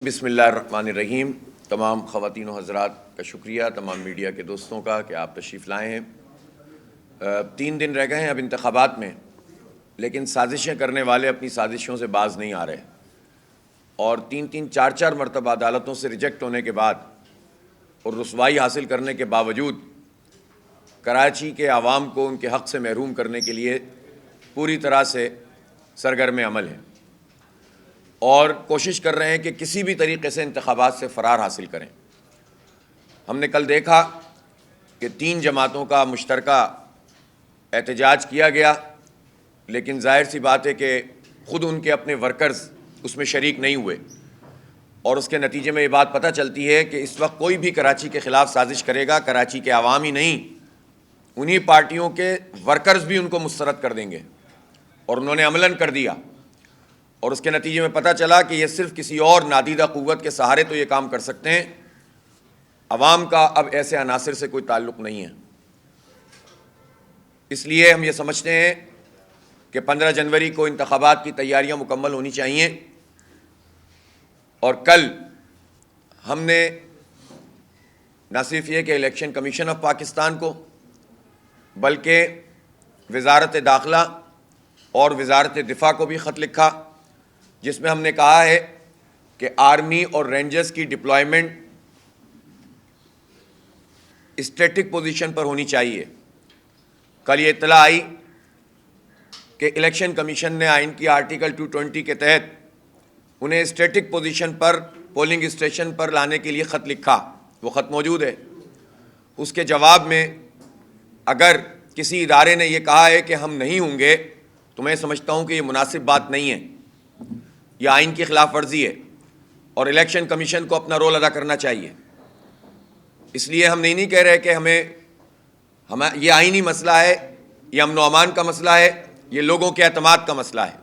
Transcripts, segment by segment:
بسم اللہ الرحمن الرحیم۔ تمام خواتین و حضرات کا شکریہ، تمام میڈیا کے دوستوں کا کہ آپ تشریف لائے ہیں۔ 3 دن رہ گئے ہیں اب انتخابات میں، لیکن سازشیں کرنے والے اپنی سازشوں سے باز نہیں آ رہے، اور 4 مرتبہ عدالتوں سے ریجیکٹ ہونے کے بعد اور رسوائی حاصل کرنے کے باوجود کراچی کے عوام کو ان کے حق سے محروم کرنے کے لیے پوری طرح سے سرگرم عمل ہیں اور کوشش کر رہے ہیں کہ کسی بھی طریقے سے انتخابات سے فرار حاصل کریں۔ ہم نے کل دیکھا کہ 3 جماعتوں کا مشترکہ احتجاج کیا گیا، لیکن ظاہر سی بات ہے کہ خود ان کے اپنے ورکرز اس میں شریک نہیں ہوئے، اور اس کے نتیجے میں یہ بات پتہ چلتی ہے کہ اس وقت کوئی بھی کراچی کے خلاف سازش کرے گا، کراچی کے عوام ہی نہیں، انہی پارٹیوں کے ورکرز بھی ان کو مسترد کر دیں گے، اور انہوں نے عملاً کر دیا۔ اور اس کے نتیجے میں پتہ چلا کہ یہ صرف کسی اور نادیدہ قوت کے سہارے تو یہ کام کر سکتے ہیں، عوام کا اب ایسے عناصر سے کوئی تعلق نہیں ہے۔ اس لیے ہم یہ سمجھتے ہیں کہ 15 جنوری کو انتخابات کی تیاریاں مکمل ہونی چاہیے، اور کل ہم نے نہ صرف یہ کہ الیکشن کمیشن آف پاکستان کو، بلکہ وزارت داخلہ اور وزارت دفاع کو بھی خط لکھا، جس میں ہم نے کہا ہے کہ آرمی اور رینجرز کی ڈپلائمنٹ اسٹیٹک پوزیشن پر ہونی چاہیے۔ کل یہ اطلاع آئی کہ الیکشن کمیشن نے آئین کی آرٹیکل 220 کے تحت انہیں اسٹیٹک پوزیشن پر پولنگ اسٹیشن پر لانے کے لیے خط لکھا، وہ خط موجود ہے۔ اس کے جواب میں اگر کسی ادارے نے یہ کہا ہے کہ ہم نہیں ہوں گے، تو میں سمجھتا ہوں کہ یہ مناسب بات نہیں ہے، یہ آئین کی خلاف ورزی ہے، اور الیکشن کمیشن کو اپنا رول ادا کرنا چاہیے۔ اس لیے ہم نہیں کہہ رہے کہ ہمیں یہ آئینی مسئلہ ہے، یہ امن و امان کا مسئلہ ہے، یہ لوگوں کے اعتماد کا مسئلہ ہے۔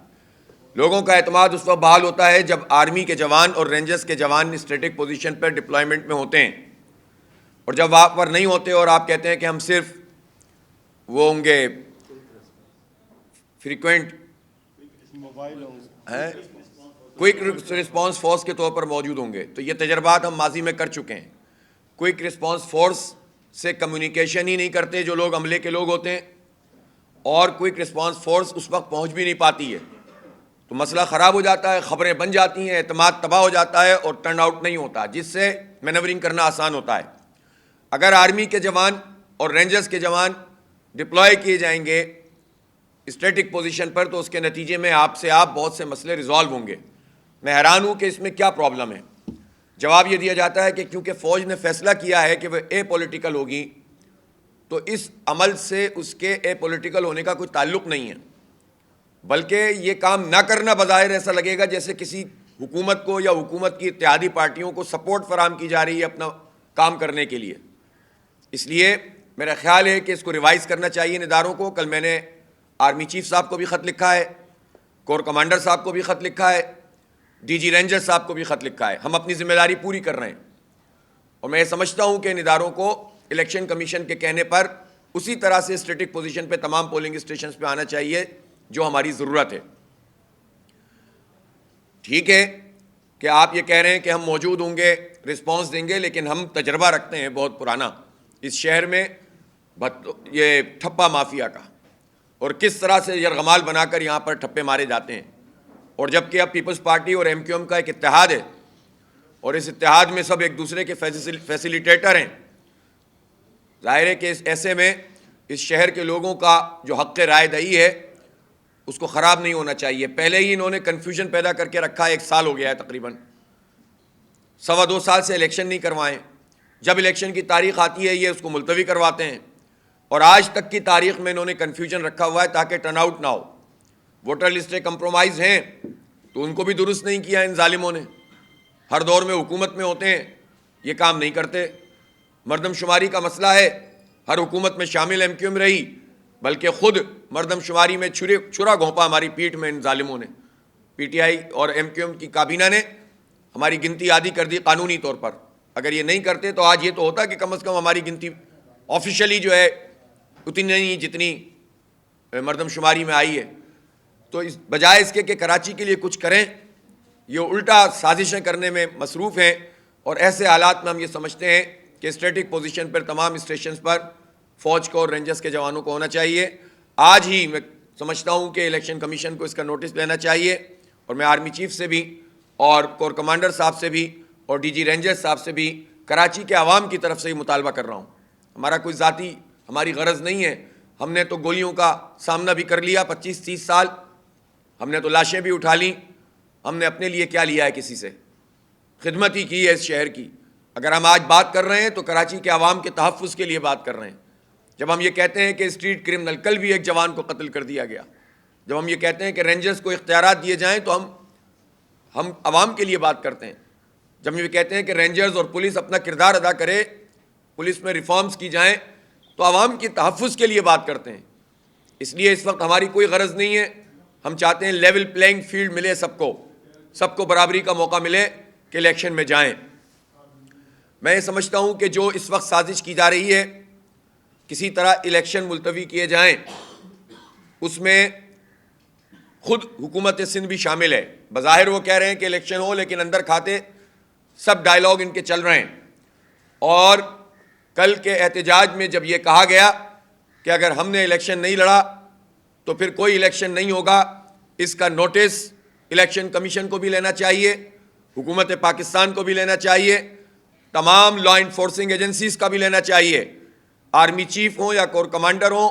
لوگوں کا اعتماد اس وقت بحال ہوتا ہے جب آرمی کے جوان اور رینجرز کے جوان اسٹیٹک پوزیشن پر ڈپلائمنٹ میں ہوتے ہیں، اور جب وہاں پر نہیں ہوتے اور آپ کہتے ہیں کہ ہم صرف وہ ہوں گے فریکوینٹ کوئک رسپانس فورس کے طور پر موجود ہوں گے، تو یہ تجربات ہم ماضی میں کر چکے ہیں۔ کوئک رسپانس فورس سے کمیونیکیشن ہی نہیں کرتے جو لوگ عملے کے لوگ ہوتے ہیں، اور کوئک رسپانس فورس اس وقت پہنچ بھی نہیں پاتی ہے، تو مسئلہ خراب ہو جاتا ہے، خبریں بن جاتی ہیں، اعتماد تباہ ہو جاتا ہے اور ٹرن آؤٹ نہیں ہوتا، جس سے مینورنگ کرنا آسان ہوتا ہے۔ اگر آرمی کے جوان اور رینجرز کے جوان ڈپلوائے کیے جائیں گے اسٹیٹک پوزیشن پر، تو اس کے نتیجے میں آپ بہت سے مسئلے ریزالو ہوں گے۔ میں حیران ہوں کہ اس میں کیا پرابلم ہے۔ جواب یہ دیا جاتا ہے کہ کیونکہ فوج نے فیصلہ کیا ہے کہ وہ اے پولیٹیکل ہوگی، تو اس عمل سے اس کے اے پولیٹیکل ہونے کا کوئی تعلق نہیں ہے، بلکہ یہ کام نہ کرنا بظاہر ایسا لگے گا جیسے کسی حکومت کو یا حکومت کی اتحادی پارٹیوں کو سپورٹ فراہم کی جا رہی ہے اپنا کام کرنے کے لیے۔ اس لیے میرا خیال ہے کہ اس کو ریوائز کرنا چاہیے ان اداروں کو۔ کل میں نے آرمی چیف صاحب کو بھی خط لکھا ہے، کور کمانڈر صاحب کو بھی خط لکھا ہے، ڈی جی رینجر صاحب کو بھی خط لکھا ہے۔ ہم اپنی ذمہ داری پوری کر رہے ہیں، اور میں یہ سمجھتا ہوں کہ ان اداروں کو الیکشن کمیشن کے کہنے پر اسی طرح سے اسٹیٹک پوزیشن پہ تمام پولنگ اسٹیشنز پہ آنا چاہیے جو ہماری ضرورت ہے۔ ٹھیک ہے کہ آپ یہ کہہ رہے ہیں کہ ہم موجود ہوں گے، رسپانس دیں گے، لیکن ہم تجربہ رکھتے ہیں بہت پرانا اس شہر میں یہ ٹھپا مافیا کا، اور کس طرح سے یرغمال بنا کر یہاں پر ٹھپے مارے جاتے ہیں۔ اور جبکہ اب پیپلز پارٹی اور ایم کیو ایم کا ایک اتحاد ہے، اور اس اتحاد میں سب ایک دوسرے کے فیسیلیٹیٹر ہیں، ظاہر ہے کہ ایسے میں اس شہر کے لوگوں کا جو حق رائے دہی ہے اس کو خراب نہیں ہونا چاہیے۔ پہلے ہی انہوں نے کنفیوژن پیدا کر کے رکھا ہے، 1 سال ہو گیا ہے تقریباً، 2.25 سال سے الیکشن نہیں کروائیں۔ جب الیکشن کی تاریخ آتی ہے یہ اس کو ملتوی کرواتے ہیں، اور آج تک کی تاریخ میں انہوں نے کنفیوژن رکھا ہوا ہے تاکہ ٹرن آؤٹ نہ ہو۔ ووٹر لسٹیں کمپرومائز ہیں تو ان کو بھی درست نہیں کیا ان ظالموں نے، ہر دور میں حکومت میں ہوتے ہیں یہ کام نہیں کرتے۔ مردم شماری کا مسئلہ ہے، ہر حکومت میں شامل ایم کیو ایم رہی، بلکہ خود مردم شماری میں چھرا گھونپا ہماری پیٹھ میں ان ظالموں نے۔ پی ٹی آئی اور ایم کیو ایم کی کابینہ نے ہماری گنتی عادی کر دی قانونی طور پر۔ اگر یہ نہیں کرتے تو آج یہ تو ہوتا کہ کم از کم ہماری گنتی آفیشلی جو ہے اتنی نہیں جتنی مردم شماری میں آئی ہے۔ تو بجائے اس کے کہ کراچی کے لیے کچھ کریں، یہ الٹا سازشیں کرنے میں مصروف ہیں، اور ایسے حالات میں ہم یہ سمجھتے ہیں کہ اسٹریٹجک پوزیشن پر تمام اسٹیشنز پر فوج کو اور رینجرز کے جوانوں کو ہونا چاہیے۔ آج ہی میں سمجھتا ہوں کہ الیکشن کمیشن کو اس کا نوٹس لینا چاہیے، اور میں آرمی چیف سے بھی اور کور کمانڈر صاحب سے بھی اور ڈی جی رینجرز صاحب سے بھی کراچی کے عوام کی طرف سے یہ مطالبہ کر رہا ہوں۔ ہمارا کوئی ذاتی ہماری غرض نہیں ہے، ہم نے تو گولیوں کا سامنا بھی کر لیا 25-30 سال، ہم نے تو لاشیں بھی اٹھا لیں، ہم نے اپنے لیے کیا لیا ہے؟ کسی سے خدمت ہی کی ہے اس شہر کی۔ اگر ہم آج بات کر رہے ہیں تو کراچی کے عوام کے تحفظ کے لیے بات کر رہے ہیں۔ جب ہم یہ کہتے ہیں کہ اسٹریٹ کرمنل، کل بھی ایک جوان کو قتل کر دیا گیا، جب ہم یہ کہتے ہیں کہ رینجرز کو اختیارات دیے جائیں تو ہم عوام کے لیے بات کرتے ہیں۔ جب ہم یہ کہتے ہیں کہ رینجرز اور پولیس اپنا کردار ادا کرے، پولیس میں ریفارمز کی جائیں، تو عوام کے تحفظ کے لیے بات کرتے ہیں۔ اس لیے اس وقت ہماری کوئی غرض نہیں ہے، ہم چاہتے ہیں لیول پلینگ فیلڈ ملے، سب کو برابری کا موقع ملے کہ الیکشن میں جائیں۔ میں یہ سمجھتا ہوں کہ جو اس وقت سازش کی جا رہی ہے کسی طرح الیکشن ملتوی کیے جائیں، اس میں خود حکومت سندھ بھی شامل ہے۔ بظاہر وہ کہہ رہے ہیں کہ الیکشن ہو، لیکن اندر کھاتے سب ڈائیلاگ ان کے چل رہے ہیں۔ اور کل کے احتجاج میں جب یہ کہا گیا کہ اگر ہم نے الیکشن نہیں لڑا تو پھر کوئی الیکشن نہیں ہوگا، اس کا نوٹس الیکشن کمیشن کو بھی لینا چاہیے، حکومت پاکستان کو بھی لینا چاہیے، تمام لا انفورسنگ ایجنسیز کا بھی لینا چاہیے، آرمی چیف ہوں یا کور کمانڈر ہوں،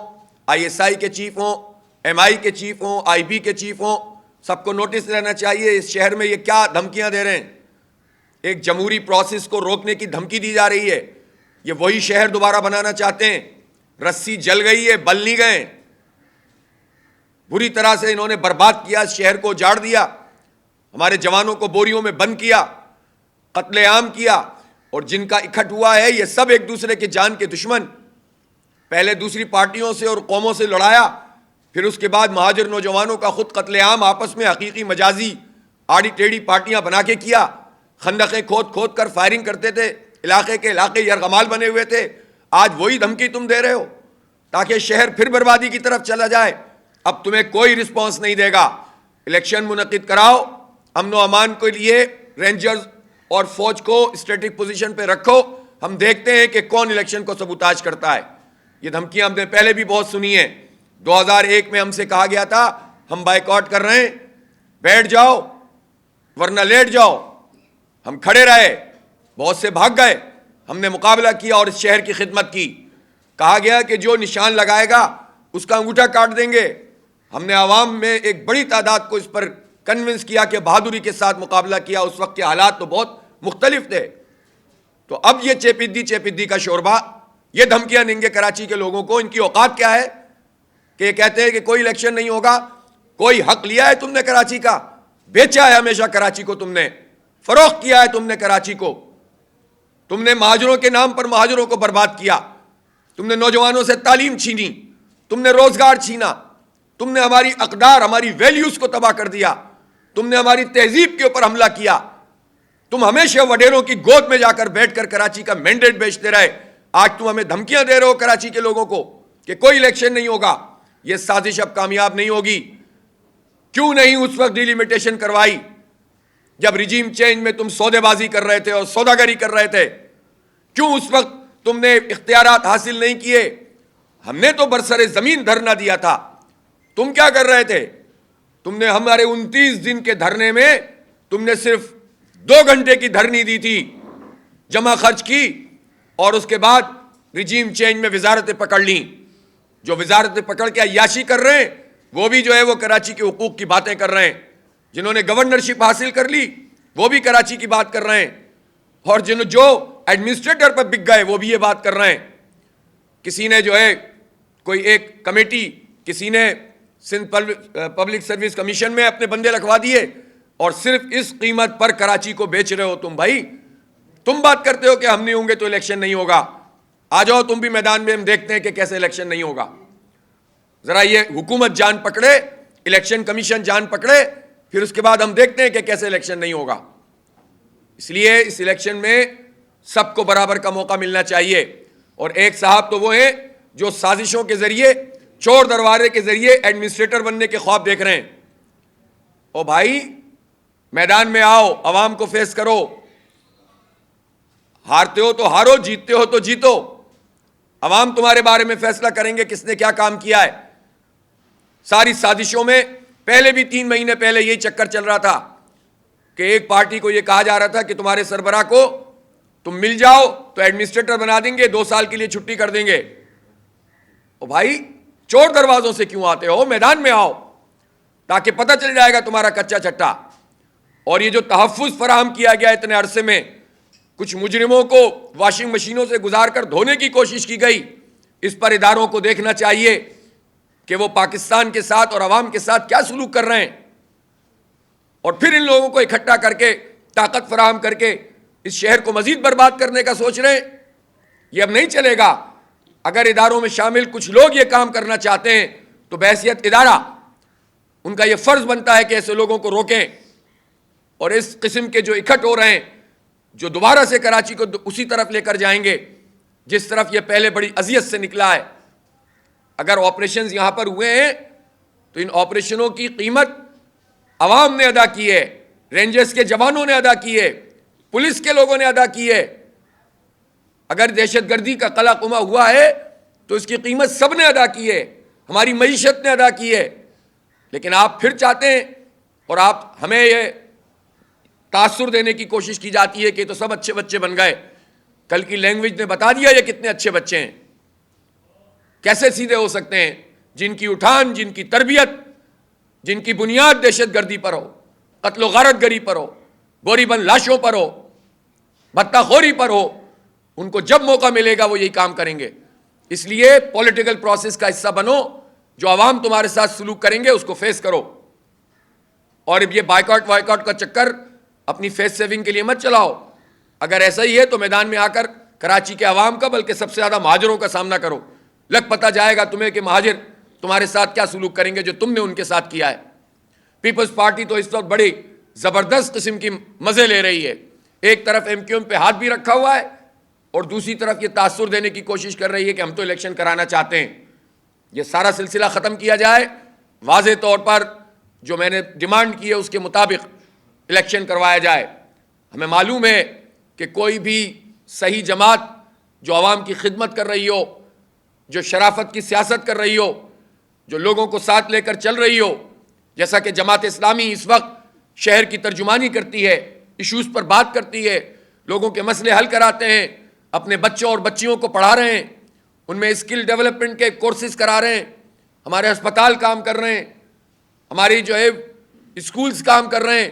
آئی ایس آئی کے چیف ہوں، ایم آئی کے چیف ہوں، آئی بی کے چیف ہوں، سب کو نوٹس لینا چاہیے۔ اس شہر میں یہ کیا دھمکیاں دے رہے ہیں؟ ایک جمہوری پروسیس کو روکنے کی دھمکی دی جا رہی ہے۔ یہ وہی شہر دوبارہ بنانا چاہتے ہیں۔ رسی جل گئی ہے، بل نہیں گئے، بری طرح سے انہوں نے برباد کیا، اس شہر کو اجاڑ دیا، ہمارے جوانوں کو بوریوں میں بند کیا، قتل عام کیا، اور جن کا اکٹھ ہوا ہے یہ سب ایک دوسرے کے جان کے دشمن، پہلے دوسری پارٹیوں سے اور قوموں سے لڑایا، پھر اس کے بعد مہاجر نوجوانوں کا خود قتل عام آپس میں حقیقی مجازی آڑی ٹیڑھی پارٹیاں بنا کے کیا، خندقیں کھود کھود کر فائرنگ کرتے تھے، علاقے کے علاقے یرغمال بنے ہوئے تھے۔ آج وہی دھمکی تم دے رہے ہو تاکہ شہر پھر بربادی کی طرف چلا جائے۔ اب تمہیں کوئی رسپانس نہیں دے گا۔ الیکشن منعقد کراؤ، امن و امان کے لیے رینجرز اور فوج کو اسٹریٹجک پوزیشن پہ رکھو، ہم دیکھتے ہیں کہ کون الیکشن کو سبوتاج کرتا ہے۔ یہ دھمکیاں ہم نے پہلے بھی بہت سنی ہیں۔ 2001 میں ہم سے کہا گیا تھا ہم بائیکاٹ کر رہے ہیں، بیٹھ جاؤ ورنہ لیٹ جاؤ۔ ہم کھڑے رہے، بہت سے بھاگ گئے، ہم نے مقابلہ کیا اور اس شہر کی خدمت کی۔ کہا گیا کہ جو نشان لگائے گا اس کا انگوٹھا کاٹ دیں گے۔ ہم نے عوام میں ایک بڑی تعداد کو اس پر کنونس کیا کہ بہادری کے ساتھ مقابلہ کیا۔ اس وقت کے حالات تو بہت مختلف تھے۔ تو اب یہ چیپیدی کا شوربہ، یہ دھمکیاں دیں گے کراچی کے لوگوں کو۔ ان کی اوقات کیا ہے کہ یہ کہتے ہیں کہ کوئی الیکشن نہیں ہوگا۔ کوئی حق لیا ہے تم نے کراچی کا؟ بیچا ہے ہمیشہ کراچی کو، تم نے فروخت کیا ہے، تم نے کراچی کو، تم نے مہاجروں کے نام پر مہاجروں کو برباد کیا، تم نے نوجوانوں سے تعلیم چھینی، تم نے روزگار چھینا، تم نے ہماری اقدار، ہماری ویلیوز کو تباہ کر دیا، تم نے ہماری تہذیب کے اوپر حملہ کیا۔ تم ہمیشہ وڈیروں کی گود میں جا کر بیٹھ کر کراچی کا مینڈیٹ بیچتے رہے۔ آج تم ہمیں دھمکیاں دے رہے ہو کراچی کے لوگوں کو کہ کوئی الیکشن نہیں ہوگا۔ یہ سازش اب کامیاب نہیں ہوگی۔ کیوں نہیں اس وقت ڈیلیمیٹیشن کروائی جب رجیم چینج میں تم سودے بازی کر رہے تھے اور سوداگری کر رہے تھے؟ کیوں اس وقت تم نے اختیارات حاصل نہیں کیے؟ ہم نے تو برسر زمین دھرنا دیا تھا، تم کیا کر رہے تھے؟ تم نے ہمارے 29 دن کے دھرنے میں تم نے صرف 2 گھنٹے کی دھرنی دی تھی، جمع خرچ کی، اور اس کے بعد رجیم چینج میں وزارتیں پکڑ لیں۔ جو وزارتیں پکڑ کے عیاشی کر رہے ہیں وہ بھی جو ہے وہ کراچی کے حقوق کی باتیں کر رہے ہیں۔ جنہوں نے گورنرشپ حاصل کر لی وہ بھی کراچی کی بات کر رہے ہیں، اور جو ایڈمنسٹریٹر پر بک گئے وہ بھی یہ بات کر رہے ہیں۔ کسی نے جو ہے کوئی ایک کمیٹی، کسی نے سندھ پبلک سروس کمیشن میں اپنے بندے لکھوا دیے، اور صرف اس قیمت پر کراچی کو بیچ رہے ہو تم۔ بھائی تم بات کرتے ہو کہ ہم نہیں ہوں گے تو الیکشن نہیں ہوگا، آ جاؤ تم بھی میدان میں، ہم دیکھتے ہیں کہ کیسے الیکشن نہیں ہوگا۔ ذرا یہ حکومت جان پکڑے، الیکشن کمیشن جان پکڑے، پھر اس کے بعد ہم دیکھتے ہیں کہ کیسے الیکشن نہیں ہوگا۔ اس لیے اس الیکشن میں سب کو برابر کا موقع ملنا چاہیے۔ اور ایک صاحب تو وہ ہیں جو سازشوں کے ذریعے، چور دروازے کے ذریعے ایڈمنسٹریٹر بننے کے خواب دیکھ رہے ہیں۔ او بھائی، میدان میں آؤ, عوام کو فیس کرو, ہارتے ہو تو ہارو, جیتتے ہو تو جیتو. عوام تمہارے بارے میں فیصلہ کریں گے کس نے کیا کام کیا ہے. ساری سازشوں میں پہلے بھی 3 مہینے پہلے یہی چکر چل رہا تھا کہ ایک پارٹی کو یہ کہا جا رہا تھا کہ تمہارے سربراہ کو تم مل جاؤ تو ایڈمنسٹریٹر بنا دیں گے, 2 سال کے لیے چھٹی کر دیں گے. او بھائی, چور دروازوں سے کیوں آتے ہو؟ میدان میں آؤ تاکہ پتہ چل جائے گا تمہارا کچا چٹا. اور یہ جو تحفظ فراہم کیا گیا اتنے عرصے میں, کچھ مجرموں کو واشنگ مشینوں سے گزار کر دھونے کی کوشش کی گئی, اس پر اداروں کو دیکھنا چاہیے کہ وہ پاکستان کے ساتھ اور عوام کے ساتھ کیا سلوک کر رہے ہیں, اور پھر ان لوگوں کو اکٹھا کر کے طاقت فراہم کر کے اس شہر کو مزید برباد کرنے کا سوچ رہے ہیں. یہ اب نہیں چلے گا. اگر اداروں میں شامل کچھ لوگ یہ کام کرنا چاہتے ہیں تو بحیثیت ادارہ ان کا یہ فرض بنتا ہے کہ ایسے لوگوں کو روکیں, اور اس قسم کے جو اکٹھ ہو رہے ہیں جو دوبارہ سے کراچی کو اسی طرف لے کر جائیں گے جس طرف یہ پہلے بڑی اذیت سے نکلا ہے. اگر آپریشنز یہاں پر ہوئے ہیں تو ان آپریشنوں کی قیمت عوام نے ادا کی ہے, رینجرز کے جوانوں نے ادا کی ہے, پولیس کے لوگوں نے ادا کی ہے. اگر دہشت گردی کا قلع قمع ہوا ہے تو اس کی قیمت سب نے ادا کی ہے, ہماری معیشت نے ادا کی ہے. لیکن آپ پھر چاہتے ہیں, اور آپ ہمیں یہ تاثر دینے کی کوشش کی جاتی ہے کہ تو سب اچھے بچے بن گئے. کل کی لینگویج نے بتا دیا یہ کتنے اچھے بچے ہیں. کیسے سیدھے ہو سکتے ہیں جن کی اٹھان, جن کی تربیت, جن کی بنیاد دہشت گردی پر ہو, قتل و غارت گری پر ہو, گوری بند لاشوں پر ہو, بھتہ خوری پر ہو. ان کو جب موقع ملے گا وہ یہی کام کریں گے. اس لیے پولیٹیکل پروسیس کا حصہ بنو. جو عوام تمہارے ساتھ سلوک کریں گے اس کو فیس کرو, اور اب یہ بائیکاٹ وائیکاٹ کا چکر اپنی فیس سیونگ کے لیے مت چلاؤ. اگر ایسا ہی ہے تو میدان میں آ کر کراچی کے عوام کا بلکہ سب سے زیادہ مہاجروں کا سامنا کرو. لگ پتہ جائے گا تمہیں کہ مہاجر تمہارے ساتھ کیا سلوک کریں گے جو تم نے ان کے ساتھ کیا ہے. پیپلز پارٹی تو اس وقت بڑی زبردست قسم کی مزے لے رہی ہے. ایک طرف ایم کیو ایم پہ ہاتھ بھی رکھا ہوا ہے اور دوسری طرف یہ تاثر دینے کی کوشش کر رہی ہے کہ ہم تو الیکشن کرانا چاہتے ہیں. یہ سارا سلسلہ ختم کیا جائے, واضح طور پر جو میں نے ڈیمانڈ کی ہے اس کے مطابق الیکشن کروایا جائے. ہمیں معلوم ہے کہ کوئی بھی صحیح جماعت جو عوام کی خدمت کر رہی ہو, جو شرافت کی سیاست کر رہی ہو, جو لوگوں کو ساتھ لے کر چل رہی ہو, جیسا کہ جماعت اسلامی اس وقت شہر کی ترجمانی کرتی ہے, ایشوز پر بات کرتی ہے, لوگوں کے مسئلے حل کراتے ہیں, اپنے بچوں اور بچیوں کو پڑھا رہے ہیں, ان میں اسکل ڈیولپمنٹ کے کورسز کرا رہے ہیں, ہمارے ہسپتال کام کر رہے ہیں, ہماری جو ہے اسکولز کام کر رہے ہیں.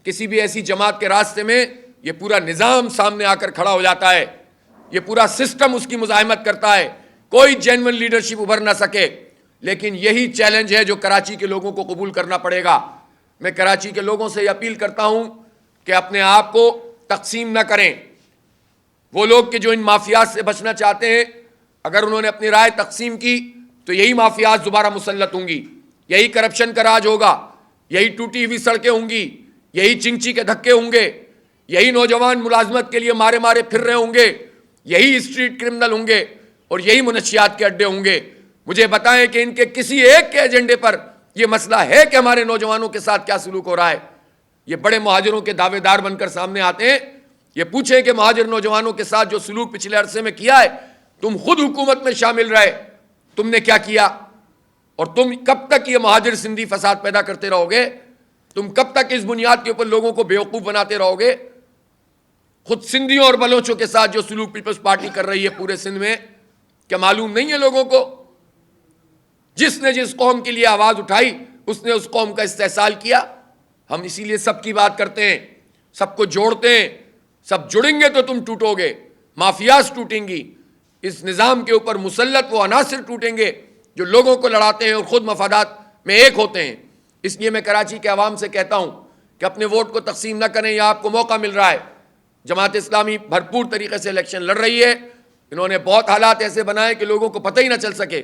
کسی بھی ایسی جماعت کے راستے میں یہ پورا نظام سامنے آ کر کھڑا ہو جاتا ہے, یہ پورا سسٹم اس کی مزاحمت کرتا ہے, کوئی جینوئن لیڈرشپ ابھر نہ سکے. لیکن یہی چیلنج ہے جو کراچی کے لوگوں کو قبول کرنا پڑے گا. میں کراچی کے لوگوں سے یہ اپیل کرتا ہوں کہ اپنے آپ کو تقسیم نہ کریں. وہ لوگ کہ جو ان مافیات سے بچنا چاہتے ہیں, اگر انہوں نے اپنی رائے تقسیم کی تو یہی مافیات دوبارہ مسلط ہوں گی, یہی کرپشن کا راج ہوگا, یہی ٹوٹی ہوئی سڑکیں ہوں گی, یہی چنچی کے دھکے ہوں گے, یہی نوجوان ملازمت کے لیے مارے مارے پھر رہے ہوں گے, یہی اسٹریٹ کرمنل ہوں گے, اور یہی منشیات کے اڈے ہوں گے. مجھے بتائیں کہ ان کے کسی ایک کے ایجنڈے پر یہ مسئلہ ہے کہ ہمارے نوجوانوں کے ساتھ کیا سلوک ہو رہا ہے. یہ بڑے مہاجروں کے دعوے دار بن کر سامنے آتے ہیں. یہ پوچھیں کہ مہاجر نوجوانوں کے ساتھ جو سلوک پچھلے عرصے میں کیا ہے, تم خود حکومت میں شامل رہے, تم نے کیا کیا؟ اور تم کب تک یہ مہاجر سندھی فساد پیدا کرتے رہو گے؟ تم کب تک اس بنیاد کے اوپر لوگوں کو بیوقوف بناتے رہو گے؟ خود سندھیوں اور بلوچوں کے ساتھ جو سلوک پیپلز پارٹی کر رہی ہے پورے سندھ میں, کیا معلوم نہیں ہے لوگوں کو؟ جس نے جس قوم کے لیے آواز اٹھائی اس نے اس قوم کا استحصال کیا. ہم اسی لیے سب کی بات کرتے ہیں, سب کو جوڑتے ہیں. سب جڑیں گے تو تم ٹوٹو گے, مافیاز ٹوٹیں گی, اس نظام کے اوپر مسلط وہ عناصر ٹوٹیں گے جو لوگوں کو لڑاتے ہیں اور خود مفادات میں ایک ہوتے ہیں. اس لیے میں کراچی کے عوام سے کہتا ہوں کہ اپنے ووٹ کو تقسیم نہ کریں, یہ آپ کو موقع مل رہا ہے. جماعت اسلامی بھرپور طریقے سے الیکشن لڑ رہی ہے. انہوں نے بہت حالات ایسے بنائے کہ لوگوں کو پتہ ہی نہ چل سکے.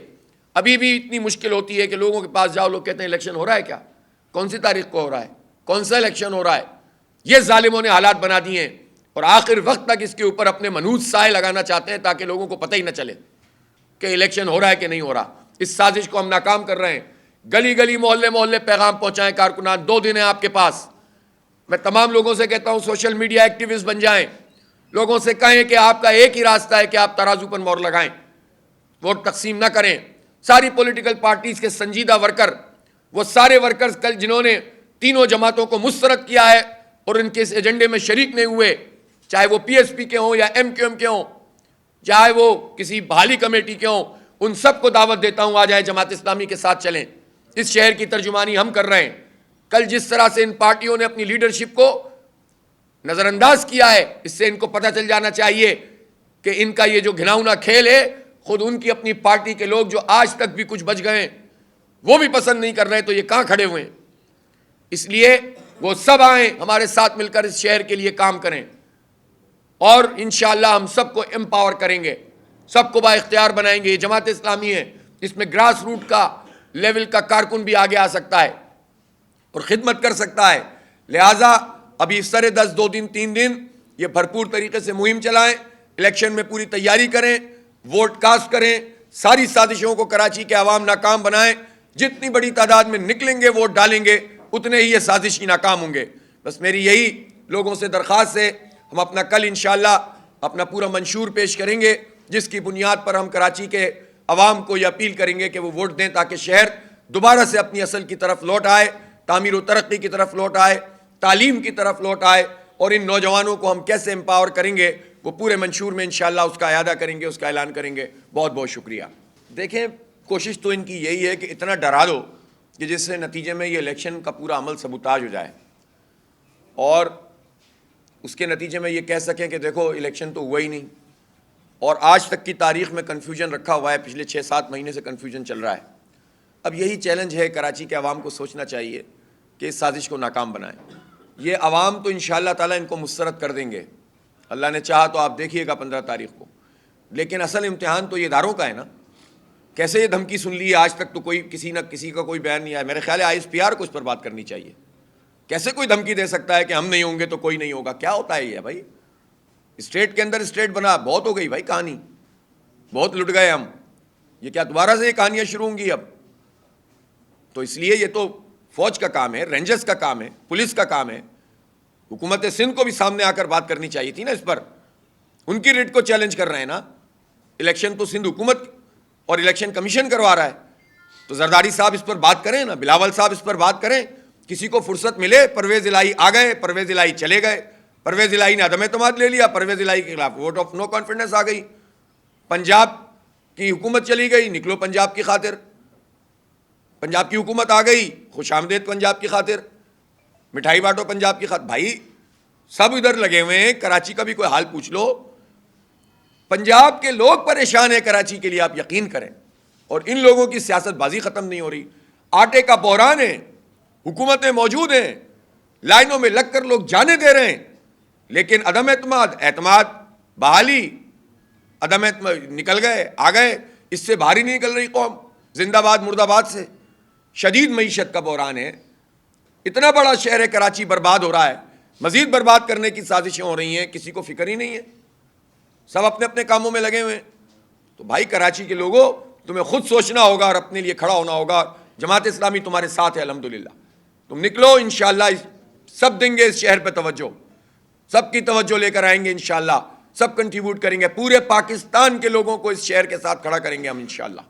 ابھی بھی اتنی مشکل ہوتی ہے کہ لوگوں کے پاس جاؤ, لوگ کہتے ہیں الیکشن ہو رہا ہے کیا, کون سی تاریخ کو ہو رہا ہے, کون سا الیکشن ہو رہا ہے. یہ ظالموں نے حالات بنا دیے ہیں, اور آخر وقت تک اس کے اوپر اپنے منحوس سائے لگانا چاہتے ہیں تاکہ لوگوں کو پتہ ہی نہ چلے کہ الیکشن ہو رہا ہے کہ نہیں ہو رہا. اس سازش کو ہم ناکام کر رہے ہیں. گلی گلی محلے محلے پیغام پہنچائیں کارکنان, 2 دن ہیں آپ کے پاس. میں تمام لوگوں سے کہتا ہوں سوشل میڈیا ایکٹیوسٹ بن جائیں, لوگوں سے کہیں کہ آپ کا ایک ہی راستہ ہے کہ آپ ترازو پر مور لگائیں, ووٹ تقسیم نہ کریں. ساری پولیٹیکل پارٹیز کے سنجیدہ ورکر, وہ سارے ورکرز کل جنہوں نے تینوں جماعتوں کو مسترد کیا ہے اور ان کے اس ایجنڈے میں شریک نہیں ہوئے, چاہے وہ پی ایس پی کے ہوں یا ایم کیو ایم کے ہوں, چاہے وہ کسی بحالی کمیٹی کے ہوں, ان سب کو دعوت دیتا ہوں آ جائے جماعت اسلامی کے ساتھ چلیں. اس شہر کی ترجمانی ہم کر رہے ہیں. کل جس طرح سے ان پارٹیوں نے اپنی لیڈرشپ کو نظر انداز کیا ہے, اس سے ان کو پتہ چل جانا چاہیے کہ ان کا یہ جو گھناؤنا کھیل ہے, خود ان کی اپنی پارٹی کے لوگ جو آج تک بھی کچھ بچ گئے ہیں وہ بھی پسند نہیں کر رہے, تو یہ کہاں کھڑے ہوئے ہیں. اس لیے وہ سب آئیں, ہمارے ساتھ مل کر اس شہر کے لیے کام کریں, اور انشاءاللہ ہم سب کو امپاور کریں گے, سب کو با اختیار بنائیں گے. یہ جماعت اسلامی ہے, اس میں گراس روٹ کا لیول کا کارکن بھی آگے آ سکتا ہے اور خدمت کر سکتا ہے. لہٰذا ابھی سر دس 2 دن 3 دن یہ بھرپور طریقے سے مہم چلائیں, الیکشن میں پوری تیاری کریں, ووٹ کاسٹ کریں, ساری سازشوں کو کراچی کے عوام ناکام بنائیں. جتنی بڑی تعداد میں نکلیں گے ووٹ ڈالیں گے اتنے ہی یہ سازشی ناکام ہوں گے. بس میری یہی لوگوں سے درخواست ہے. ہم اپنا کل انشاءاللہ اپنا پورا منشور پیش کریں گے, جس کی بنیاد پر ہم کراچی کے عوام کو یہ اپیل کریں گے کہ وہ ووٹ دیں تاکہ شہر دوبارہ سے اپنی اصل کی طرف لوٹ آئے, تعمیر و ترقی کی طرف لوٹ آئے, تعلیم کی طرف لوٹ آئے. اور ان نوجوانوں کو ہم کیسے امپاور کریں گے وہ پورے منشور میں انشاءاللہ اس کا اعادہ کریں گے, اس کا اعلان کریں گے. بہت بہت شکریہ. دیکھیں, کوشش تو ان کی یہی ہے کہ اتنا ڈرا دو کہ جس سے نتیجے میں یہ الیکشن کا پورا عمل سبوتاژ ہو جائے, اور اس کے نتیجے میں یہ کہہ سکیں کہ دیکھو الیکشن تو ہوا ہی نہیں. اور آج تک کی تاریخ میں کنفیوژن رکھا ہوا ہے, پچھلے 6-7 مہینے سے کنفیوژن چل رہا ہے. اب یہی چیلنج ہے, کراچی کے عوام کو سوچنا چاہیے کہ اس سازش کو ناکام بنائیں. یہ عوام تو انشاءاللہ تعالیٰ ان کو مسترد کر دیں گے, اللہ نے چاہا تو آپ دیکھیے گا 15 تاریخ کو. لیکن اصل امتحان تو یہ اداروں کا ہے نا. کیسے یہ دھمکی سن لی ہے, آج تک تو کوئی کسی نہ کسی کا کوئی بیان نہیں آیا. میرے خیال ہے ISPR کو اس پر بات کرنی چاہیے. کیسے کوئی دھمکی دے سکتا ہے کہ ہم نہیں ہوں گے تو کوئی نہیں ہوگا؟ کیا ہوتا ہے یہ بھائی؟ اسٹیٹ کے اندر اسٹیٹ بنا, بہت ہو گئی بھائی کہانی, بہت لٹ گئے ہم. یہ کیا دوبارہ سے یہ کہانیاں شروع ہوں گی اب؟ تو اس لیے یہ تو فوج کا کام ہے, رینجرز کا کام ہے, پولیس کا کام ہے. حکومت سندھ کو بھی سامنے آ کر بات کرنی چاہیے تھی نا اس پر. ان کی ریٹ کو چیلنج کر رہے ہیں نا. الیکشن تو سندھ حکومت اور الیکشن کمیشن کروا رہا ہے, تو زرداری صاحب اس پر بات کریں نا, بلاول صاحب اس پر بات کریں. کسی کو فرصت ملے, پرویز الہی آ گئے, پرویز الہی چلے گئے, پرویز الہی نے عدم اعتماد لے لیا, پرویز الہی کے خلاف ووٹ آف نو کانفیڈنس آ گئی. پنجاب کی حکومت چلی گئی, نکلو پنجاب کی خاطر. پنجاب کی حکومت آ گئی, خوش آمدید پنجاب کی خاطر, مٹھائی بانٹو پنجاب کی خاطر. بھائی سب ادھر لگے ہوئے ہیں, کراچی کا بھی کوئی حال پوچھ لو. پنجاب کے لوگ پریشان ہیں کراچی کے لیے, آپ یقین کریں. اور ان لوگوں کی سیاست بازی ختم نہیں ہو رہی. آٹے کا بحران ہے, حکومتیں موجود ہیں, لائنوں میں لگ کر لوگ جانے دے رہے ہیں, لیکن عدم اعتماد بحالی, عدم اعتماد نکل گئے, آ گئے. اس سے باہر ہی نہیں نکل رہی قوم, زندہ باد مرد آباد سے. شدید معیشت کا بحران ہے. اتنا بڑا شہر ہے کراچی, برباد ہو رہا ہے, مزید برباد کرنے کی سازشیں ہو رہی ہیں, کسی کو فکر ہی نہیں ہے, سب اپنے اپنے کاموں میں لگے ہوئے ہیں. تو بھائی کراچی کے لوگوں, تمہیں خود سوچنا ہوگا اور اپنے لیے کھڑا ہونا ہوگا. جماعت اسلامی تمہارے ساتھ ہے الحمدللہ. تم نکلو, انشاءاللہ سب دیں گے اس شہر پہ توجہ, سب کی توجہ لے کر آئیں گے انشاءاللہ, سب کنٹریبیوٹ کریں گے. پورے پاکستان کے لوگوں کو اس شہر کے ساتھ کھڑا کریں گے ہم انشاءاللہ.